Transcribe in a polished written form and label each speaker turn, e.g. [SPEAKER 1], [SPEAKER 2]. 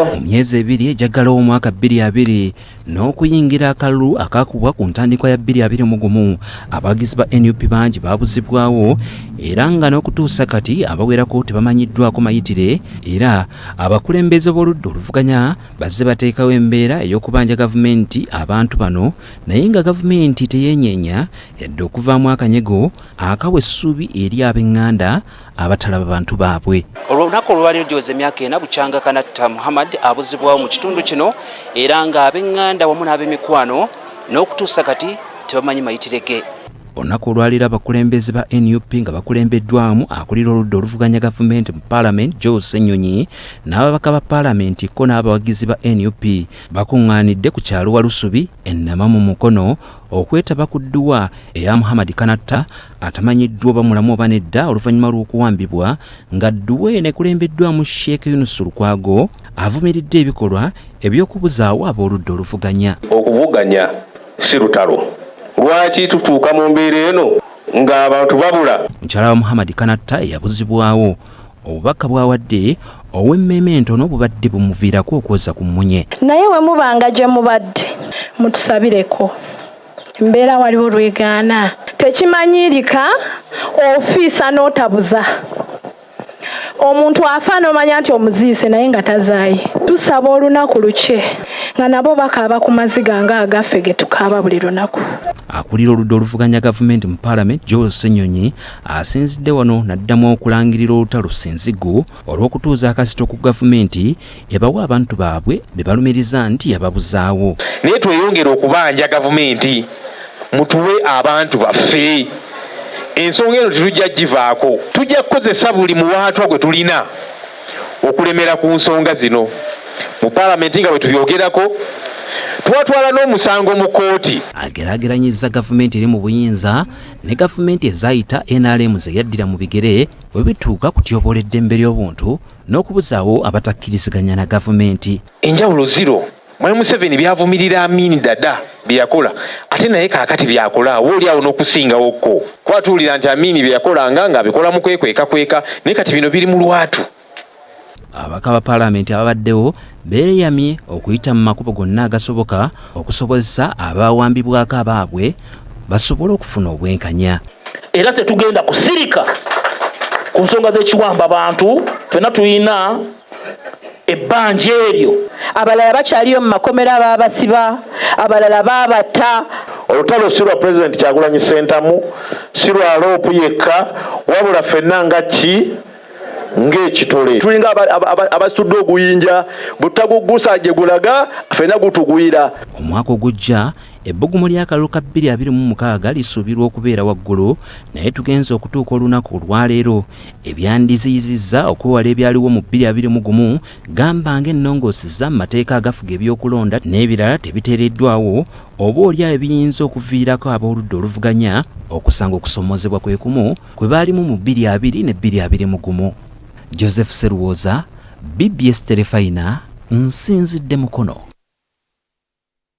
[SPEAKER 1] mu myezi ebiri ejjaggala w'omwaka 2020 n'okuyingira akalulu akakubwa ku ntandikwa ya 2021 abawagizi ba NUP bangi babuzibwawo era nga n'okutuusa kati abawerako tebamanyiddwako mayitire era abakulembeze b'oludda oluvuganya bazze bateekawo embeera ey'okubanja gavumenti abantu bano naye nga gavumenti teyeenyeenya yadde okuvaamu akanyego akawa essuubi eri ab'eŋŋanda abatalaba bantu baabwe. Olunaku olwaliro gyoza emyaka ena Bukyanga Kanatta Muhammad abuzibwawo mu kitundu kino era nga ab'eŋŋanda wamu n'ab'emikwano n'okutuusa kati tebamanyi mayitire ge. Olunaku olwaliro abakulembeze ba NUP nga bakulembeddwamu akulira oludda oluvuganya gavumenti mu Parliament Joe Ssenyonyi n'ababaka ba Parliament ko n'abawagizi ba NUP bakuŋŋaanidde ku kyalo Walusubi ennama mu Mukono okwetaba ku dduwa eya Muhammad Kanatta atamanyiddwa oba mulamu oba nedda oluvannyuma lw'okuwambibwa nga dduwa eno ekulembeddwamu Sheikh Yunus Lukwago avumiridde ebikolwa eby'okubuzaawo ab'oludda oluvuganya.
[SPEAKER 2] Okuvuganya si lutalo. Lwaki tutuuka mu mbeera eno ng'abantu babula?
[SPEAKER 1] Mukyala wa Muhammad Kanatta yabuzibwawo obubaka bwawadde ow'emmeeme entono bubadde bumuviirako okwoza ku mmunye.
[SPEAKER 3] Naye we mubanga gye mubadde mutusabireko. Embeera waliwo lwegaana tekimanyirika ofiisa n'otabuza. Omuntu afa n'omanya nti omuziise naye nga tazaayi. Tusaba olunaku luke nga nabo bakaaba ku maziga ng'agaffe ge tukaaba buli lunaku.
[SPEAKER 1] Akulira oludda oluvuganya gavumenti mu Parliament Joe Ssenyonyi asinzidde wano n'addamu okulangirira olutalo Ssinzigo olw'okutuuza akasito ku gavumenti ebawa abantu baabwe be balumiriza nti yababuzaawo.
[SPEAKER 2] Naye tweyongera okubanja gavumenti mutuwe abantu baffe. Ensonga eno tetujja givaako. Tujja kukozesa buli muwaatwa gwe tulina okulemera ku nsonga zino. Mu Parliament nga bwe tubyogerako twatwala n'omusango mu kooti.
[SPEAKER 1] Ageraageranyizza gavumenti eri mu buyinza ne gavumenti ezaayita NRM ze yaddira mu bigere bwe bituuka kutyoboola eddembe ly'obuntu n'okubuzaawo abatakkiriziganya na gavumenti.
[SPEAKER 2] Enjawulo ziro. Mwalimu Museveni byavumirira Amin Dada byakola ate naye kaakati byakola oli awo n'okusingawokko. Kwatuulira nti Amin byakolanga nga abikola mu kweka naye kati bino biri mu lwatu.
[SPEAKER 1] Abaka ba Parliament ababaddewo beeyamye okuyita mu makubo gonna agasoboka okusobozesa abawambibwako abaabwe basobole okufuna obwenkanya.
[SPEAKER 4] Era tetugenda kusirika ku nsonga z'ekiwamba abantu. Ffenna tulina ebbanja eryo.
[SPEAKER 3] Abalala bakyaliyo mu makomera baabasiba, abalala baabatta.
[SPEAKER 2] Olutalo si lwa President Kyagulanyi Ssentamu, si lwa loopu yekka, wabula ffenna nga ki ng'ekitole. Tulinga abasitudde oguyinja butagugusa gye gulaga ffenna gutugwira.
[SPEAKER 1] Omwaka ogujja ebbugumu ly'akalulu ka 2026 lisuubirwa okubeera waggulu naye tugenze okutuuka olunaku olwaleero ebyandiziyizizza okwewala ebyaliwo mu 2021 gamba ng'ennongoosizza mu mateeka agafuga ebyokulonda n'ebirala tebiteereddwawo oba olyawo ebiyinza okuviirako ab'oludda oluvuganya okusanga okusomozebwa kwe kumu kwe baalimu mu 2020 ne 2021. Joseph Seruwoza, BBS Terefayina, nsinzidde Mukono.